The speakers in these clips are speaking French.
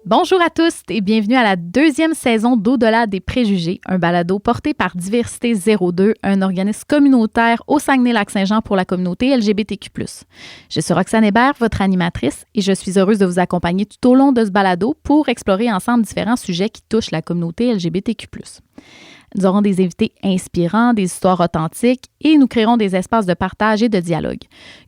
Bonjour à tous et bienvenue à la deuxième saison d'Au-delà des préjugés, un balado porté par Diversité 02, un organisme communautaire au Saguenay-Lac-Saint-Jean pour la communauté LGBTQ+. Je suis Roxane Hébert, votre animatrice, et je suis heureuse de vous accompagner tout au long de ce balado pour explorer ensemble différents sujets qui touchent la communauté LGBTQ+. Nous aurons des invités inspirants, des histoires authentiques et nous créerons des espaces de partage et de dialogue.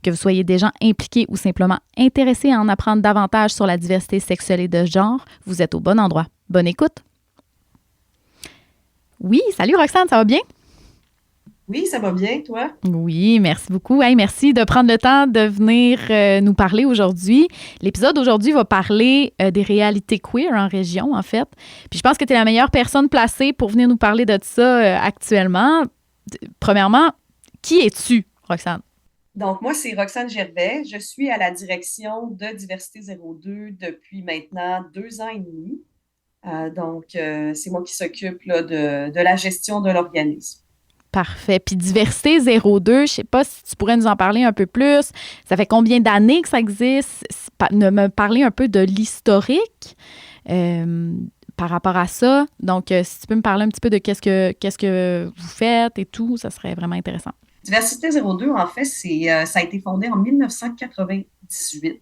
Que vous soyez des gens impliqués ou simplement intéressés à en apprendre davantage sur la diversité sexuelle et de genre, vous êtes au bon endroit. Bonne écoute! Oui, salut Roxane, ça va bien? Oui, ça va bien, toi? Oui, merci beaucoup. Hey, merci de prendre le temps de venir nous parler aujourd'hui. L'épisode d'aujourd'hui va parler des réalités queer en région, en fait. Puis je pense que tu es la meilleure personne placée pour venir nous parler de ça actuellement. Premièrement, qui es-tu, Roxane? Donc, moi, c'est Roxane Gervais. Je suis à la direction de Diversité 02 depuis maintenant 2 ans et demi. C'est moi qui s'occupe là, de la gestion de l'organisme. Parfait. Puis Diversité 02, je sais pas si tu pourrais nous en parler un peu plus. Ça fait combien d'années que ça existe? Me parler un peu de l'historique euh, par rapport à ça. Donc, si tu peux me parler un petit peu de qu'est-ce que vous faites et tout, ça serait vraiment intéressant. Diversité 02, en fait, ça a été fondé en 1998.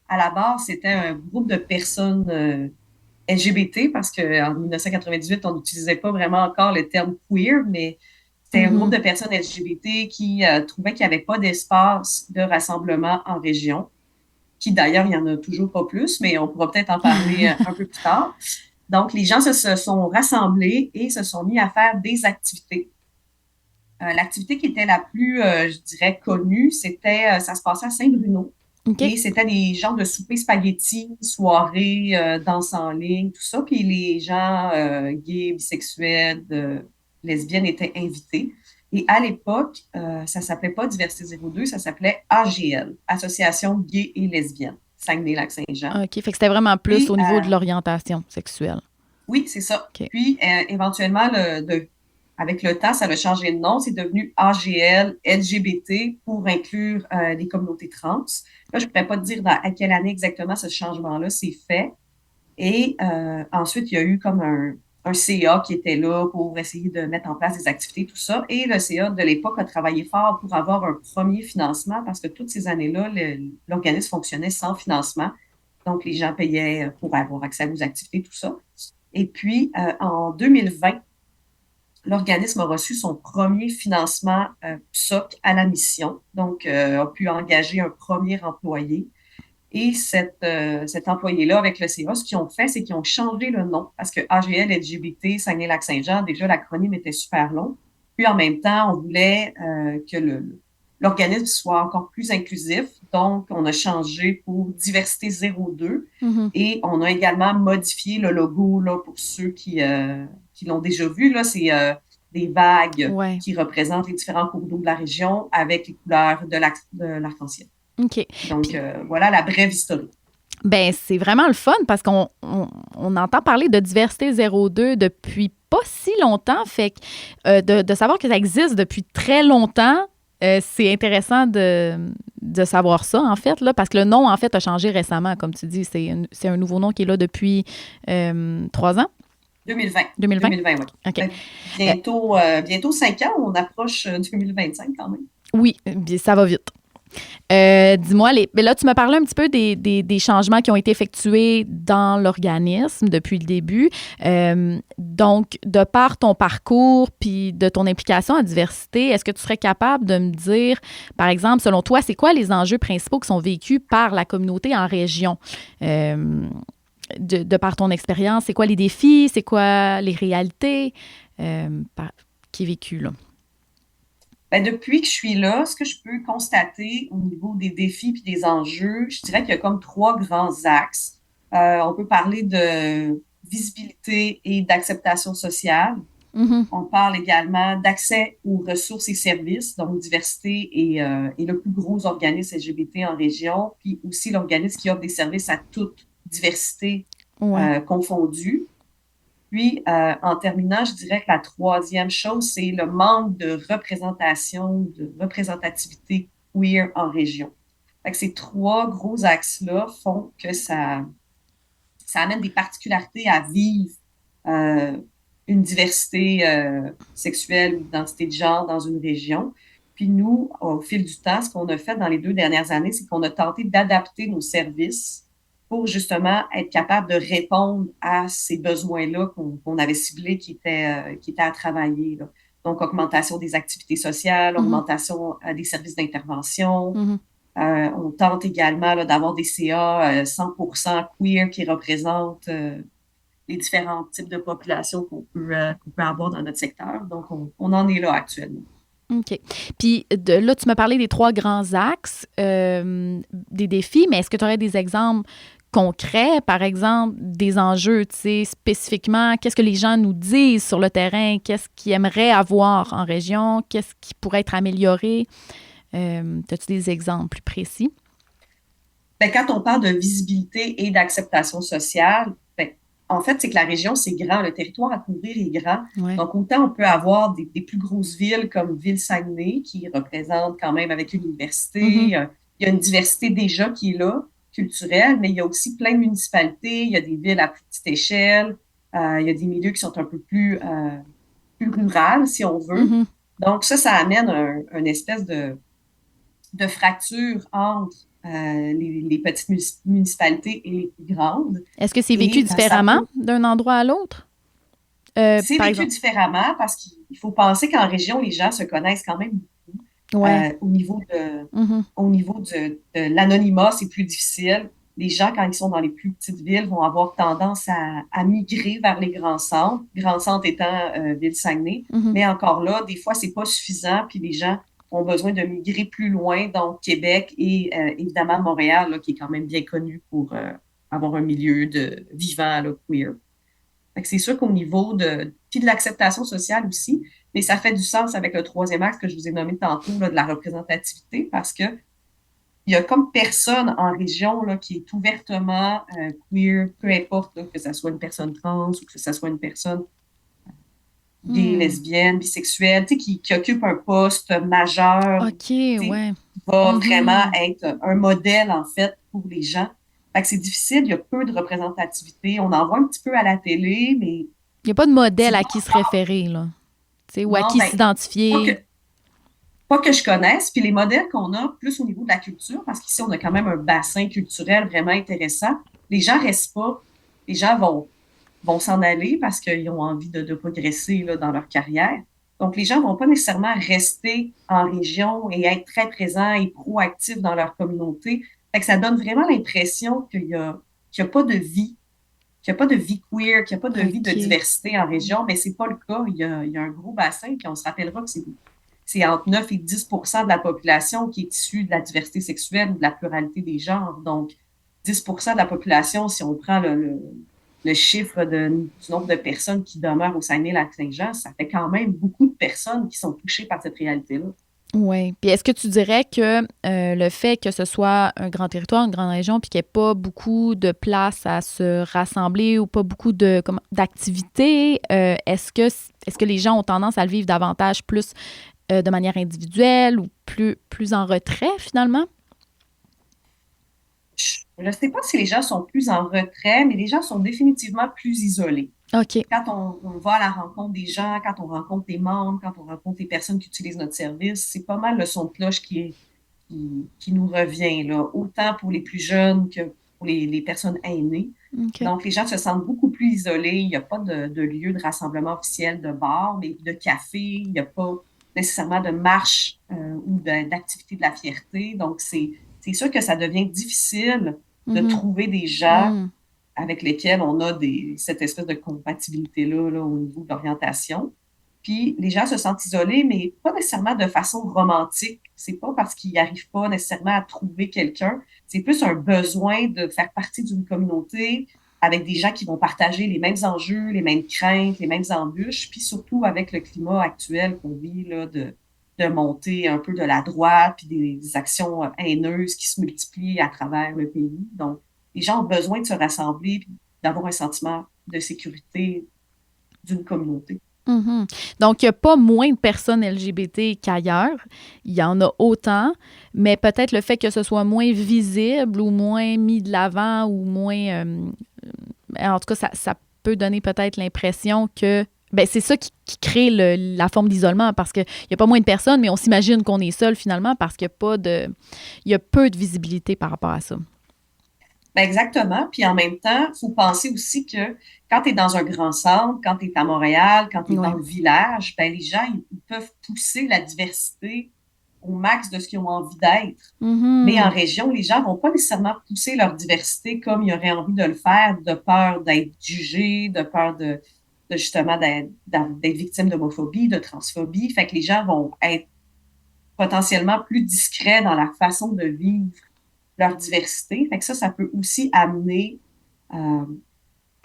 À la base, c'était un groupe de personnes LGBT parce qu'en 1998, on n'utilisait pas vraiment encore le terme queer, mais c'était un groupe Mhm. de personnes LGBT qui trouvaient qu'il n'y avait pas d'espace de rassemblement en région, qui d'ailleurs, il n'y en a toujours pas plus, mais on pourra peut-être en parler un peu plus tard. Donc, les gens se sont rassemblés et se sont mis à faire des activités. L'activité qui était la plus, je dirais, connue, ça se passait à Saint-Bruno. OK. Et c'était des genres de soupers spaghettis, soirées, danse en ligne, tout ça. Puis les gens gays, bisexuels, lesbiennes étaient invités. Et à l'époque, ça s'appelait pas Diversité 02, ça s'appelait AGL, Association gay et lesbienne, Saguenay-Lac-Saint-Jean. OK. Fait que c'était vraiment plus Puis, au niveau de l'orientation sexuelle. oui, c'est ça. OK. Puis, éventuellement, avec le temps, ça a changé de nom. C'est devenu AGL, LGBT pour inclure les communautés trans. Là, je ne pourrais pas te dire à quelle année exactement ce changement-là s'est fait. Et ensuite, il y a eu comme un CA qui était là pour essayer de mettre en place des activités, tout ça. Et le CA de l'époque a travaillé fort pour avoir un premier financement parce que toutes ces années-là, l'organisme fonctionnait sans financement. Donc, les gens payaient pour avoir accès aux activités, tout ça. Et puis, en 2020, l'organisme a reçu son premier financement PSOC à la mission, donc a pu engager un premier employé. Et cet employé-là, avec le CA, ce qu'ils ont fait, c'est qu'ils ont changé le nom parce que AGL LGBT Saguenay-Lac-Saint-Jean, déjà, l'acronyme était super long. Puis en même temps, on voulait que l'organisme soit encore plus inclusif. Donc, on a changé pour Diversité 02 Mhm. et on a également modifié le logo là, pour ceux qui l'ont déjà vu. Là, c'est des vagues Ouais. qui représentent les différents cours d'eau de la région avec les couleurs de l'arc-en-ciel. OK. Donc, Puis, voilà la brève historique. ben, c'est vraiment le fun parce qu'on entend parler de Diversité 02 depuis pas si longtemps. Fait que de savoir que ça existe depuis très longtemps, c'est intéressant de savoir ça, en fait, là, parce que le nom, en fait, a changé récemment. Comme tu dis, c'est un nouveau nom qui est là depuis 3 ans, 2020. 2020. 2020, oui. OK. Euh, Bientôt 5 ans, on approche du 2025 quand même. oui, ça va vite. Dis-moi, mais là, tu m'as parlé un petit peu des changements qui ont été effectués dans l'organisme depuis le début. Donc, de par ton parcours puis de ton implication à diversité, est-ce que tu serais capable de me dire, par exemple, selon toi, c'est quoi les enjeux principaux qui sont vécus par la communauté en région? Euh, de par ton expérience, c'est quoi les défis? C'est quoi les réalités qui est vécu là? Ben, depuis que je suis là, ce que je peux constater au niveau des défis et des enjeux, je dirais qu'il y a comme trois grands axes. On peut parler de visibilité et d'acceptation sociale. Mhm. On parle également d'accès aux ressources et services, donc diversité et le plus gros organisme LGBT en région, puis aussi l'organisme qui offre des services à toute diversité Ouais. confondue. Puis, en terminant, je dirais que la troisième chose, c'est le manque de représentation, de représentativité queer en région. Fait que ces trois gros axes-là font que ça amène des particularités à vivre une diversité sexuelle ou d'identité de genre dans une région. Puis nous, au fil du temps, ce qu'on a fait dans les 2 dernières années, c'est qu'on a tenté d'adapter nos services pour justement être capable de répondre à ces besoins-là qu'on avait ciblés qui étaient à travailler, là. Donc, augmentation des activités sociales, augmentation des services d'intervention. On tente également là, d'avoir des CA 100% queer qui représentent les différents types de populations qu'on peut avoir dans notre secteur. Donc, on en est là actuellement. OK. Puis là, tu m'as parlé des 3 grands axes des défis, mais est-ce que tu aurais des exemples concrets, par exemple, des enjeux, tu sais, spécifiquement, qu'est-ce que les gens nous disent sur le terrain, qu'est-ce qu'ils aimeraient avoir en région, qu'est-ce qui pourrait être amélioré? As-tu des exemples plus précis? Ben, quand on parle de visibilité et d'acceptation sociale, ben, en fait, c'est que la région, c'est grand. Le territoire à couvrir est grand. Ouais. Donc, autant on peut avoir des plus grosses villes comme Ville-Saguenay, qui représente quand même avec une université. Il y a une diversité déjà qui est là, culturelle, mais il y a aussi plein de municipalités. Il y a des villes à plus petite échelle. Il y a des milieux qui sont un peu plus rurales, si on veut. Donc, ça amène une espèce de fracture entre les petites municipalités et les plus grandes. Est-ce que c'est vécu différemment d'un endroit à l'autre? C'est vécu différemment parce qu'il faut penser qu'en région, les gens se connaissent quand même beaucoup. Au niveau de l'anonymat, c'est plus difficile. Les gens, quand ils sont dans les plus petites villes, vont avoir tendance à migrer vers les grands centres étant Ville-Saguenay. Mais encore là, des fois, c'est pas suffisant, puis les gens ont besoin de migrer plus loin, donc Québec et évidemment Montréal, là, qui est quand même bien connu pour avoir un milieu vivant, là, queer. Fait que c'est sûr qu'au niveau puis de l'acceptation sociale aussi, mais ça fait du sens avec le 3e axe que je vous ai nommé tantôt, là, de la représentativité, parce que il y a comme personne en région là, qui est ouvertement queer, peu importe là, que ça soit une personne trans ou que ça soit une personne gay, lesbienne, bisexuelle, tu sais, qui occupe un poste majeur, qui va vraiment être un modèle, en fait, pour les gens. Fait que c'est difficile, il y a peu de représentativité. On en voit un petit peu à la télé, mais... Il n'y a pas de modèle à qui se référer, là. Tu sais, ou à qui s'identifier. Pas que je connaisse. Puis les modèles qu'on a, plus au niveau de la culture, parce qu'ici, on a quand même un bassin culturel vraiment intéressant, les gens restent pas. Les gens vont s'en aller parce qu'ils ont envie de progresser là, dans leur carrière. Donc, les gens vont pas nécessairement rester en région et être très présents et proactifs dans leur communauté. Fait que ça donne vraiment l'impression qu'il y a pas de vie, qu'il n'y a pas de vie queer, qu'il n'y a pas de vie de diversité en région, mais c'est pas le cas. Il y a un gros bassin, puis on se rappellera que c'est entre 9 et 10% de la population qui est issue de la diversité sexuelle ou de la pluralité des genres. Donc, 10% de la population, si on prend le chiffre du nombre de personnes qui demeurent au Saguenay-Lac-Saint-Jean, ça fait quand même beaucoup de personnes qui sont touchées par cette réalité-là. Oui. Puis est-ce que tu dirais que le fait que ce soit un grand territoire, une grande région, puis qu'il n'y ait pas beaucoup de place à se rassembler ou pas beaucoup d'activités, est-ce que les gens ont tendance à le vivre davantage plus de manière individuelle ou plus en retrait, finalement? Je ne sais pas si les gens sont plus en retrait, mais les gens sont définitivement plus isolés. OK. Quand on va à la rencontre des gens, quand on rencontre des membres, quand on rencontre les personnes qui utilisent notre service, c'est pas mal le son de cloche qui nous revient, là, autant pour les plus jeunes que pour les personnes aînées. Okay. Donc, les gens se sentent beaucoup plus isolés. Il n'y a pas de lieu de rassemblement officiel, de bar, mais de café. Il n'y a pas nécessairement de marche ou d'activité de la fierté. Donc, c'est sûr que ça devient difficile de trouver des gens avec lesquels on a cette espèce de compatibilité-là là, au niveau de l'orientation. Puis les gens se sentent isolés, mais pas nécessairement de façon romantique. C'est pas parce qu'ils n'arrivent pas nécessairement à trouver quelqu'un. C'est plus un besoin de faire partie d'une communauté avec des gens qui vont partager les mêmes enjeux, les mêmes craintes, les mêmes embûches, puis surtout avec le climat actuel qu'on vit là, de monter un peu de la droite, puis des actions haineuses qui se multiplient à travers le pays. Donc, les gens ont besoin de se rassembler, puis d'avoir un sentiment de sécurité d'une communauté. Donc, il n'y a pas moins de personnes LGBT qu'ailleurs. Il y en a autant, mais peut-être le fait que ce soit moins visible ou moins mis de l'avant ou moins en tout cas, ça peut donner peut-être l'impression que ben, c'est ça qui crée la forme d'isolement parce qu'il n'y a pas moins de personnes, mais on s'imagine qu'on est seul finalement parce qu'il y a peu de visibilité par rapport à ça. Ben exactement. Puis en même temps, il faut penser aussi que quand tu es dans un grand centre, quand tu es à Montréal, quand tu es dans Oui. le village, ben les gens, ils peuvent pousser la diversité au max de ce qu'ils ont envie d'être. Mais en Mhm. région, les gens vont pas nécessairement pousser leur diversité comme ils auraient envie de le faire, de peur d'être jugés, de peur de justement d'être victimes d'homophobie, de transphobie. Fait que les gens vont être potentiellement plus discrets dans la façon de vivre leur diversité. Fait que ça peut aussi amener euh,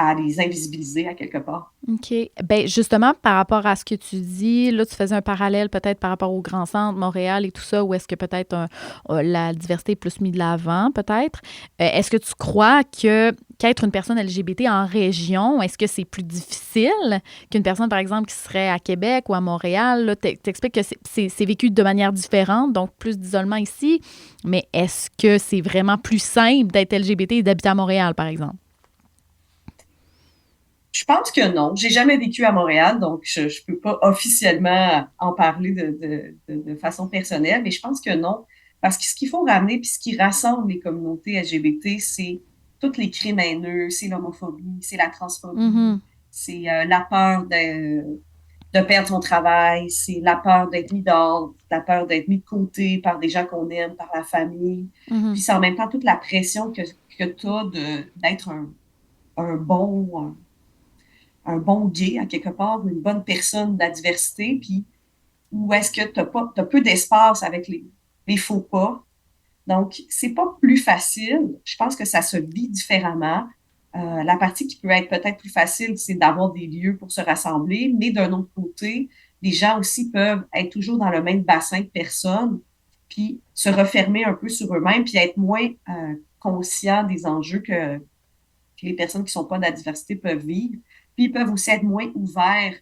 à les invisibiliser à quelque part. OK. Ben justement, par rapport à ce que tu dis, là, tu faisais un parallèle peut-être par rapport au Grand Centre, Montréal et tout ça, où est-ce que peut-être la diversité est plus mise de l'avant, peut-être. Est-ce que tu crois qu'être une personne LGBT en région, est-ce que c'est plus difficile qu'une personne, par exemple, qui serait à Québec ou à Montréal? Là, t'expliques que c'est vécu de manière différente, donc plus d'isolement ici, mais est-ce que c'est vraiment plus simple d'être LGBT et d'habiter à Montréal, par exemple? Je pense que non. J'ai jamais vécu à Montréal, donc je peux pas officiellement en parler de façon personnelle, mais je pense que non. Parce que ce qu'il faut ramener, puis ce qui rassemble les communautés LGBT, c'est tous les crimes haineux, c'est l'homophobie, c'est la transphobie, Mhm, c'est la peur de perdre son travail, c'est la peur d'être mis dehors, la peur d'être mis de côté par des gens qu'on aime, par la famille. mhm, Puis c'est en même temps toute la pression que tu as d'être un bon un bon gay, à quelque part, une bonne personne de la diversité, puis où est-ce que t'as peu d'espace avec les faux pas. Donc, c'est pas plus facile. Je pense que ça se vit différemment. La partie qui peut être peut-être plus facile, c'est d'avoir des lieux pour se rassembler, mais d'un autre côté, les gens aussi peuvent être toujours dans le même bassin de personnes, puis se refermer un peu sur eux-mêmes, puis être moins conscients des enjeux que les personnes qui sont pas de la diversité peuvent vivre. Puis ils peuvent aussi être moins ouverts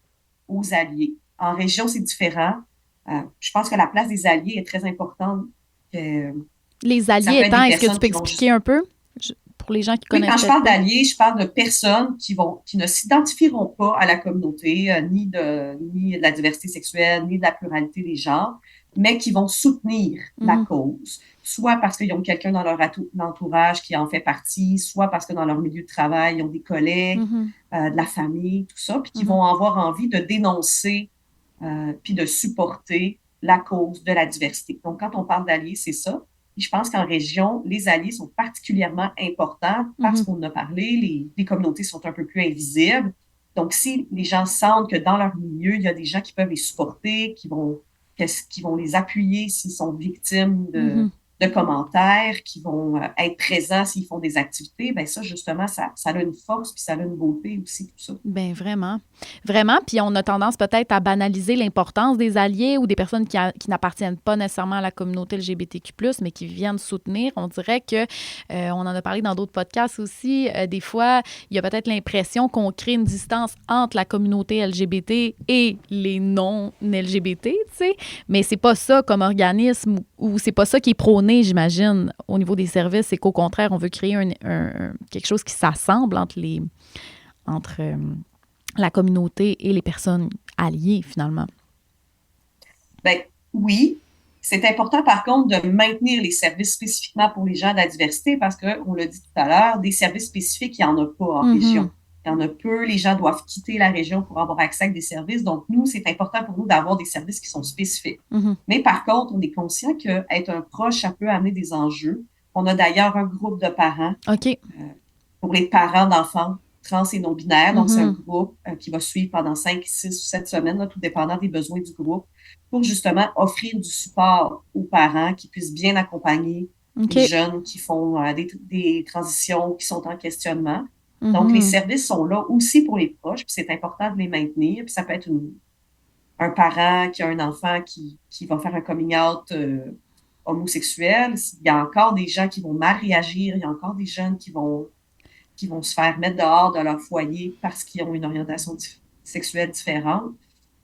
aux alliés. En région, c'est différent. Je pense que la place des alliés est très importante. Que les ça alliés peut être étant, des est-ce que tu personnes peux qui vont expliquer juste... un peu pour les gens qui Oui, connaissent quand je peut-être parle pas? d'alliés, je parle de personnes qui ne s'identifieront pas à la communauté, ni de la diversité sexuelle, ni de la pluralité des genres, mais qui vont soutenir la Mhm, cause, soit parce qu'ils ont quelqu'un dans leur entourage qui en fait partie, soit parce que dans leur milieu de travail, ils ont des collègues, mhm, de la famille, tout ça, puis qui mhm. vont avoir envie de dénoncer puis de supporter la cause de la diversité. Donc, quand on parle d'alliés, c'est ça. Puis je pense qu'en région, les alliés sont particulièrement importants parce Mhm. qu'on en a parlé, les communautés sont un peu plus invisibles. Donc, si les gens sentent que dans leur milieu, il y a des gens qui peuvent les supporter, qui vont les appuyer s'ils sont victimes Mhm. de commentaires, qui vont être présents s'ils font des activités, ben ça, justement, ça a une force, puis ça a une beauté aussi, tout ça. Ben vraiment. Vraiment. Puis on a tendance peut-être à banaliser l'importance des alliés ou des personnes qui n'appartiennent pas nécessairement à la communauté LGBTQ+, mais qui viennent soutenir. On dirait que, on en a parlé dans d'autres podcasts aussi, des fois, il y a peut-être l'impression qu'on crée une distance entre la communauté LGBT et les non-LGBT, tu sais. Mais c'est pas ça comme organisme ou c'est pas ça qui est prôné, j'imagine, au niveau des services. C'est qu'au contraire, on veut créer quelque chose qui s'assemble entre la communauté et les personnes alliées, finalement. Ben oui, c'est important par contre de maintenir les services spécifiquement pour les gens de la diversité parce que, on l'a dit tout à l'heure, des services spécifiques, il n'y en a pas en Mhm, région. Il y en a peu, les gens doivent quitter la région pour avoir accès à des services. Donc, nous, c'est important pour nous d'avoir des services qui sont spécifiques. mhm. Mais par contre, on est conscient qu'être un proche, ça peut amener des enjeux. On a d'ailleurs un groupe de parents OK. pour les parents d'enfants trans et non-binaires. Donc, c'est un Mhm, groupe qui va suivre pendant 5, 6 ou 7 semaines, là, tout dépendant des besoins du groupe, pour justement offrir du support aux parents qui puissent bien accompagner les OK. jeunes qui font des transitions qui sont en questionnement. Donc, les Mhm, services sont là aussi pour les proches, puis c'est important de les maintenir. Puis ça peut être un parent qui a un enfant qui va faire un coming out homosexuel. Il y a encore des gens qui vont mal réagir, il y a encore des jeunes qui vont se faire mettre dehors de leur foyer parce qu'ils ont une orientation sexuelle différente.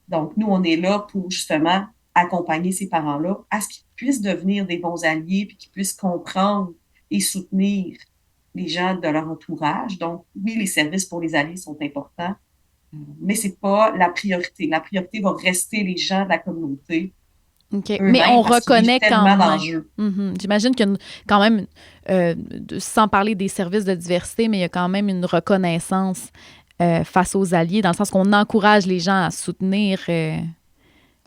Donc, nous, on est là pour justement accompagner ces parents-là à ce qu'ils puissent devenir des bons alliés puis qu'ils puissent comprendre et soutenir les gens de leur entourage. Donc, oui, les services pour les alliés sont importants, mais c'est pas la priorité. La priorité va rester les gens de la communauté OK. Mais on eux-mêmes parce qu'ils vivent reconnaît quand tellement même. d'enjeux. J'imagine qu'il y a quand même, sans parler des services de diversité, mais il y a quand même une reconnaissance face aux alliés, dans le sens qu'on encourage les gens à soutenir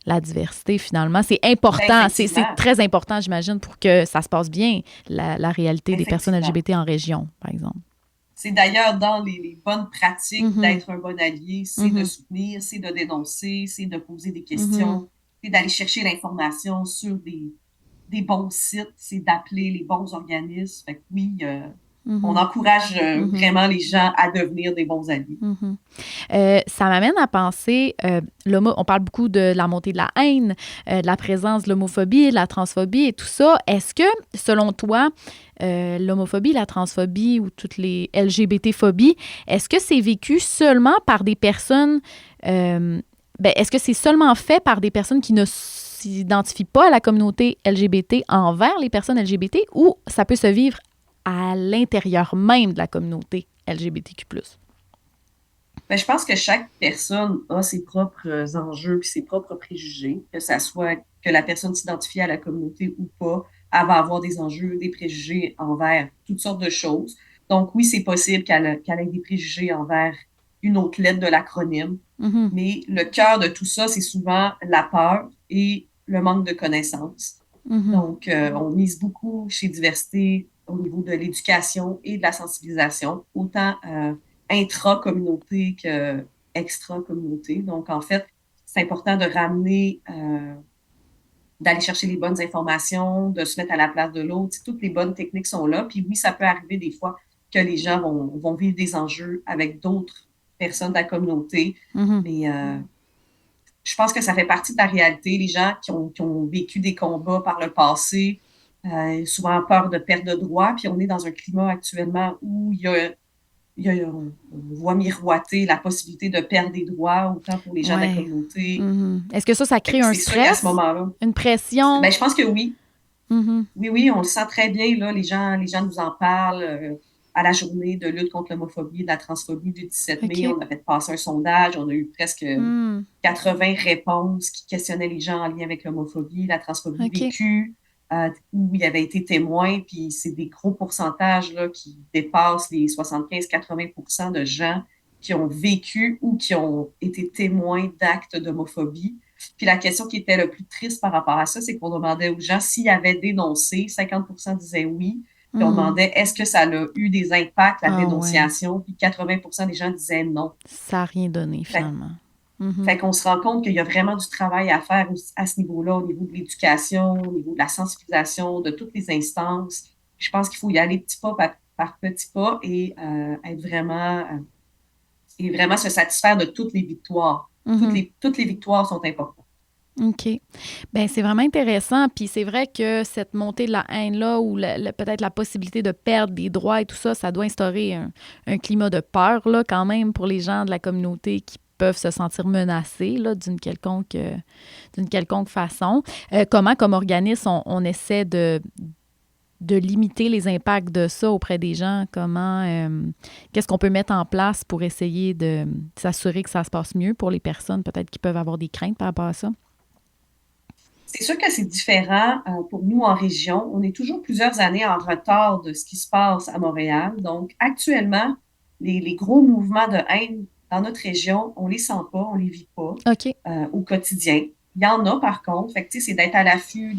la diversité, finalement. C'est Ben, important, c'est effectivement, très important, j'imagine, pour que ça se passe bien, la réalité des personnes effectivement. LGBT en région, par exemple. C'est d'ailleurs dans les bonnes pratiques Mhm, d'être un bon allié, c'est de mhm, soutenir, c'est de dénoncer, c'est de poser des mhm, questions, c'est d'aller chercher l'information sur des bons sites, c'est d'appeler les bons organismes. Fait que oui, on mhm, encourage mhm, vraiment les gens à devenir des bons alliés. mhm. Ça m'amène à penser, on parle beaucoup de la montée de la haine, de la présence de l'homophobie, de la transphobie et tout ça. Est-ce que, selon toi, l'homophobie, la transphobie ou toutes les LGBT-phobies, est-ce que c'est vécu seulement par des personnes, est-ce que c'est seulement fait par des personnes qui ne s'identifient pas à la communauté LGBT envers les personnes LGBT ou ça peut se vivre à l'intérieur même de la communauté LGBTQ+. Ben, je pense que chaque personne a ses propres enjeux puis ses propres préjugés, que ça soit que la personne s'identifie à la communauté ou pas, elle va avoir des enjeux, des préjugés envers toutes sortes de choses. Donc oui, c'est possible qu'elle ait des préjugés envers une autre lettre de l'acronyme, Mhm. mais le cœur de tout ça, c'est souvent la peur et le manque de connaissances. Mhm. Donc, on mise beaucoup chez Diversité au niveau de l'éducation et de la sensibilisation, autant intra-communauté que extra-communauté. Donc, en fait, c'est important de ramener, d'aller chercher les bonnes informations, de se mettre à la place de l'autre. Toutes les bonnes techniques sont là. Puis oui, ça peut arriver des fois que les gens vont vivre des enjeux avec d'autres personnes de la communauté, Mhm. mais je pense que ça fait partie de la réalité. Les gens qui ont vécu des combats par le passé, souvent peur de perte de droits, puis on est dans un climat actuellement où on voit miroiter la possibilité de perdre des droits, autant pour les gens de la Ouais. communauté. Mhm. Est-ce que ça Fait crée que un c'est sûr qu'à ce stress, moment-là, une pression? ben, je pense que oui. Mhm. Oui, oui, on le sent très bien, là. Les gens nous en parlent. À la journée de lutte contre l'homophobie et la transphobie du 17 mai, OK. on a fait passer un sondage. On a eu presque Hmm. 80 réponses qui questionnaient les gens en lien avec l'homophobie, la transphobie OK. vécue, où il avait été témoin. Puis c'est des gros pourcentages là, qui dépassent les 75-80% de gens qui ont vécu ou qui ont été témoins d'actes d'homophobie. Puis la question qui était le plus triste par rapport à ça, c'est qu'on demandait aux gens s'ils avaient dénoncé. 50% disaient oui. Puis on Hmm. demandait est-ce que ça a eu des impacts, la Ah ouais. dénonciation. Puis 80% des gens disaient non. Ça n'a rien donné, Fait, finalement. Mhm. fait qu'on se rend compte qu'il y a vraiment du travail à faire à ce niveau-là, au niveau de l'éducation, au niveau de la sensibilisation, de toutes les instances. Je pense qu'il faut y aller petit pas par petit pas et et vraiment se satisfaire de toutes les victoires. Mhm. Toutes les victoires sont importantes. OK. Ben c'est vraiment intéressant. Puis c'est vrai que cette montée de la haine-là ou peut-être la possibilité de perdre des droits et tout ça, ça doit instaurer un climat de peur, là, quand même, pour les gens de la communauté qui peuvent se sentir menacés, là, d'une quelconque façon. Comment, comme organisme, on essaie de limiter les impacts de ça auprès des gens? Qu'est-ce qu'on peut mettre en place pour essayer de s'assurer que ça se passe mieux pour les personnes, peut-être qui peuvent avoir des craintes par rapport à ça? C'est sûr que c'est différent pour nous en région. On est toujours plusieurs années en retard de ce qui se passe à Montréal. Donc, actuellement, les gros mouvements de haine dans notre région, on les sent pas, on les vit pas OK. au quotidien. Il y en a par contre. Fait que, tu sais, c'est d'être à l'affût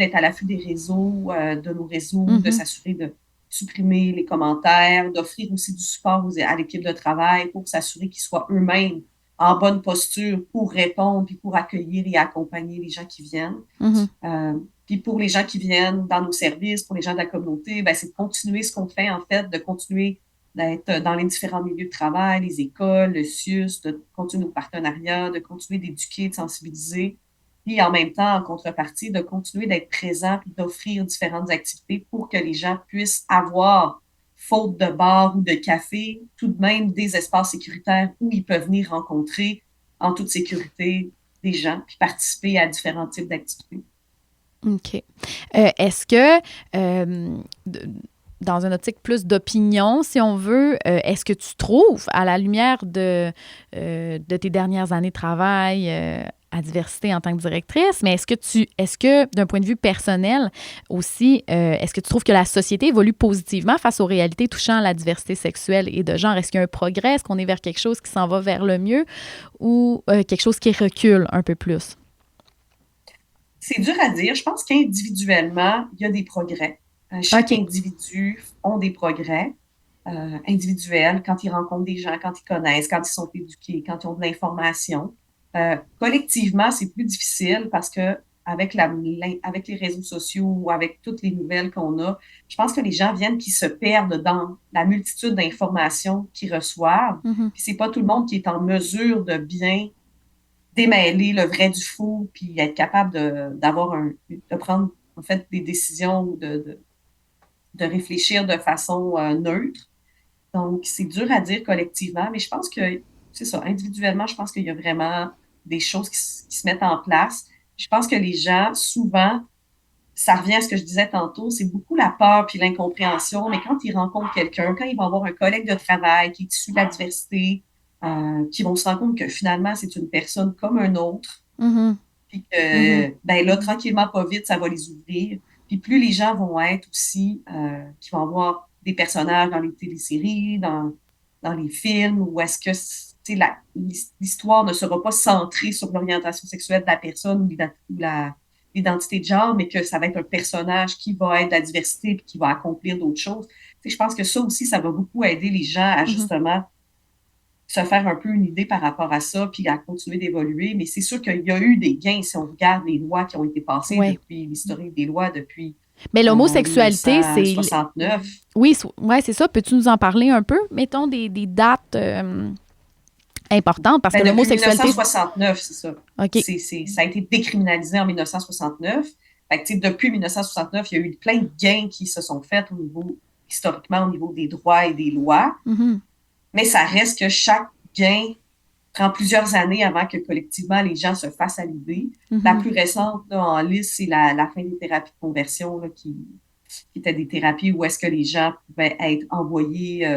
des réseaux, de nos réseaux, de Mhm. s'assurer de supprimer les commentaires, d'offrir aussi du support à l'équipe de travail pour s'assurer qu'ils soient eux-mêmes en bonne posture pour répondre puis pour accueillir et accompagner les gens qui viennent. Mhm. Euh, puis pour les gens qui viennent dans nos services, pour les gens de la communauté, ben, c'est de continuer ce qu'on fait, en fait, de continuer d'être dans les différents milieux de travail, les écoles, le CIUS, de continuer nos partenariats, de continuer d'éduquer, de sensibiliser. Puis en même temps, en contrepartie, de continuer d'être présent puis d'offrir différentes activités pour que les gens puissent avoir, faute de bar ou de café, tout de même des espaces sécuritaires où ils peuvent venir rencontrer en toute sécurité des gens puis participer à différents types d'activités. OK. Est-ce que, euh, dans une optique plus d'opinion, si on veut, est-ce que tu trouves, à la lumière de tes dernières années de travail à diversité en tant que directrice, mais est-ce que d'un point de vue personnel aussi, est-ce que tu trouves que la société évolue positivement face aux réalités touchant la diversité sexuelle et de genre? Est-ce qu'il y a un progrès? Est-ce qu'on est vers quelque chose qui s'en va vers le mieux ou quelque chose qui recule un peu plus? C'est dur à dire. Je pense qu'individuellement, il y a des progrès. Chaque OK. individu ont des progrès individuels quand ils rencontrent des gens, quand ils connaissent, quand ils sont éduqués, quand ils ont de l'information. Collectivement, c'est plus difficile parce que avec les réseaux sociaux ou avec toutes les nouvelles qu'on a, je pense que les gens viennent qui se perdent dans la multitude d'informations qu'ils reçoivent. Mhm. Puis c'est pas tout le monde qui est en mesure de bien démêler le vrai du faux, puis être capable de prendre en fait des décisions ou de réfléchir de façon neutre. Donc, c'est dur à dire collectivement, mais je pense que c'est ça, individuellement, je pense qu'il y a vraiment des choses qui se mettent en place. Je pense que les gens, souvent, ça revient à ce que je disais tantôt, c'est beaucoup la peur puis l'incompréhension, mais quand ils rencontrent quelqu'un, quand ils vont avoir un collègue de travail qui est issu de la diversité, qui vont se rendre compte que finalement, c'est une personne comme un autre, Mhm. puis Mhm. que, ben là, tranquillement, pas vite, ça va les ouvrir. Puis plus les gens vont être aussi, qui vont avoir des personnages dans les téléséries, dans les films, où est-ce que l'histoire ne sera pas centrée sur l'orientation sexuelle de la personne ou l'identité de genre, mais que ça va être un personnage qui va être de la diversité et qui va accomplir d'autres choses. Je pense que ça aussi, ça va beaucoup aider les gens à Mhm. justement se faire un peu une idée par rapport à ça, puis à continuer d'évoluer. Mais c'est sûr qu'il y a eu des gains si on regarde les lois qui ont été passées Ouais. depuis l'historique des lois depuis Mais l'homosexualité, c'est... 1969. Oui, ouais, c'est ça. Peux-tu nous en parler un peu? Mettons des dates importantes, parce que Ben, depuis l'homosexualité... 1969, c'est ça. OK. Ça a été décriminalisé en 1969. Fait que, tu sais, depuis 1969, il y a eu plein de gains qui se sont faits historiquement, au niveau des droits et des lois. Mhm. Mais ça reste que chaque gain prend plusieurs années avant que collectivement les gens se fassent à l'idée. La Mhm. plus récente là, en liste, c'est la fin des thérapies de conversion là, qui étaient des thérapies où est-ce que les gens pouvaient être envoyés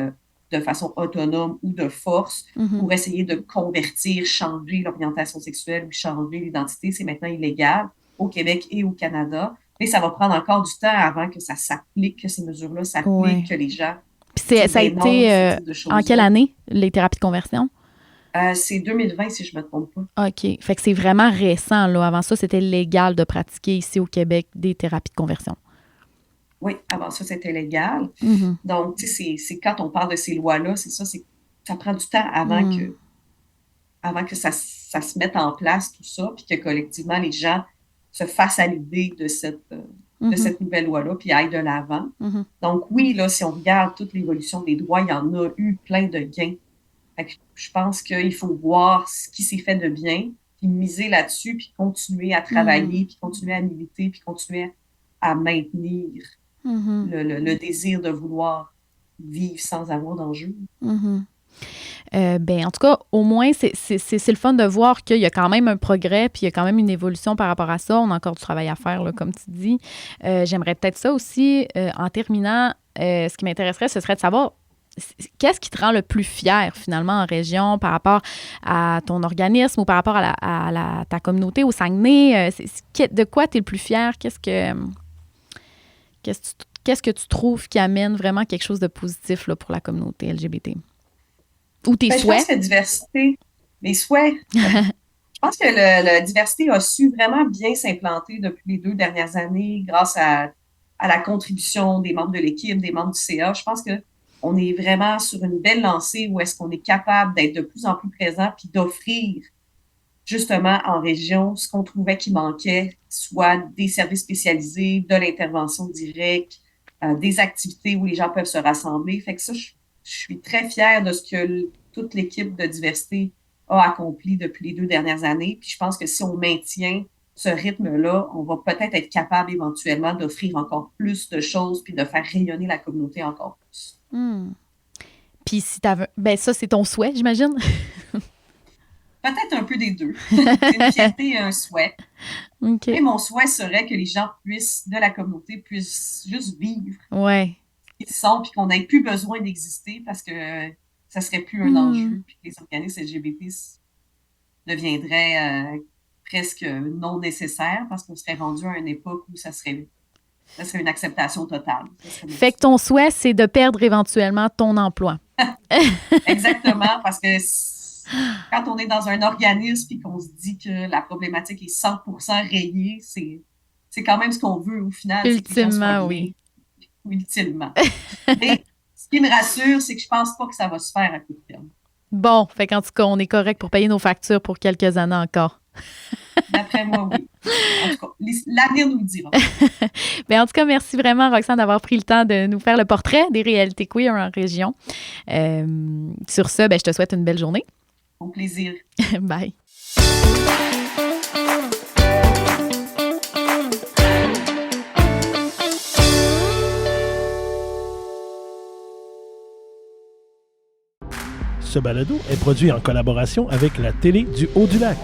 de façon autonome ou de force Mhm. pour essayer de convertir, changer l'orientation sexuelle ou changer l'identité. C'est maintenant illégal au Québec et au Canada. Mais ça va prendre encore du temps avant que ça s'applique, que ces mesures-là s'appliquent, Ouais. que les gens Puis ça a dénoncent été ce type de en quelle choses-là. année, les thérapies de conversion? C'est 2020, si je ne me trompe pas. OK. Fait que c'est vraiment récent, là. Avant ça, c'était légal de pratiquer ici au Québec des thérapies de conversion. Oui, avant ça, c'était légal. Mhm. Donc, tu sais, c'est quand on parle de ces lois-là, c'est ça, ça prend du temps Mhm. avant que ça se mette en place, tout ça, puis que collectivement, les gens se fassent à l'idée de Mhm. cette nouvelle loi-là, puis aillent de l'avant. Mhm. Donc, oui, là, si on regarde toute l'évolution des droits, il y en a eu plein de gains. Fait que je pense qu'il faut voir ce qui s'est fait de bien, puis miser là-dessus, puis continuer à Mhm. travailler, puis continuer à militer, puis continuer à maintenir Mhm. le désir de vouloir vivre sans avoir d'enjeu. Mhm. Ben, en tout cas, au moins, c'est le fun de voir qu'il y a quand même un progrès, puis il y a quand même une évolution par rapport à ça. On a encore du travail à faire, là, comme tu dis. J'aimerais peut-être ça aussi, en terminant, ce qui m'intéresserait, ce serait de savoir qu'est-ce qui te rend le plus fier, finalement, en région par rapport à ton organisme ou par rapport ta communauté au Saguenay? De quoi tu es le plus fier? Qu'est-ce que tu trouves qui amène vraiment quelque chose de positif là, pour la communauté LGBT? Ou tes Ben, je pense souhaits? que les souhaits, je pense que la diversité a su vraiment bien s'implanter depuis les 2 dernières années grâce à la contribution des membres de l'équipe, des membres du CA. Je pense que on est vraiment sur une belle lancée où est-ce qu'on est capable d'être de plus en plus présent puis d'offrir justement en région ce qu'on trouvait qui manquait, soit des services spécialisés, de l'intervention directe, des activités où les gens peuvent se rassembler. Fait que ça, je suis très fière de ce que toute l'équipe de diversité a accompli depuis les 2 dernières années. Puis je pense que si on maintient ce rythme-là, on va peut-être être capable éventuellement d'offrir encore plus de choses puis de faire rayonner la communauté encore plus. Hmm. Puis si t'avais... Ben ça, c'est ton souhait, j'imagine. Peut-être un peu des deux. C'est une fierté et un souhait. OK. Mais mon souhait serait que les gens de la communauté puissent juste vivre Ouais. ce qu'ils sont, puis qu'on n'ait plus besoin d'exister parce que ça serait plus un enjeu, puis que les organismes LGBT deviendraient presque non nécessaires parce qu'on serait rendu à une époque où ça serait une acceptation totale. Fait que ton souhait, c'est de perdre éventuellement ton emploi. Exactement, parce que quand on est dans un organisme et qu'on se dit que la problématique est 100% rayée, c'est quand même ce qu'on veut au final. Ultimement, oui. Ultimement. Mais ce qui me rassure, c'est que je pense pas que ça va se faire à court terme. Bon, fait qu'en tout cas, on est correct pour payer nos factures pour quelques années encore. D'après moi, oui. En tout cas, l'avenir nous le dira. Bien, en tout cas, merci vraiment, Roxane, d'avoir pris le temps de nous faire le portrait des réalités queer en région. Sur ce, je te souhaite une belle journée. Au plaisir. Bye. Ce balado est produit en collaboration avec la Télé du Haut-du-Lac.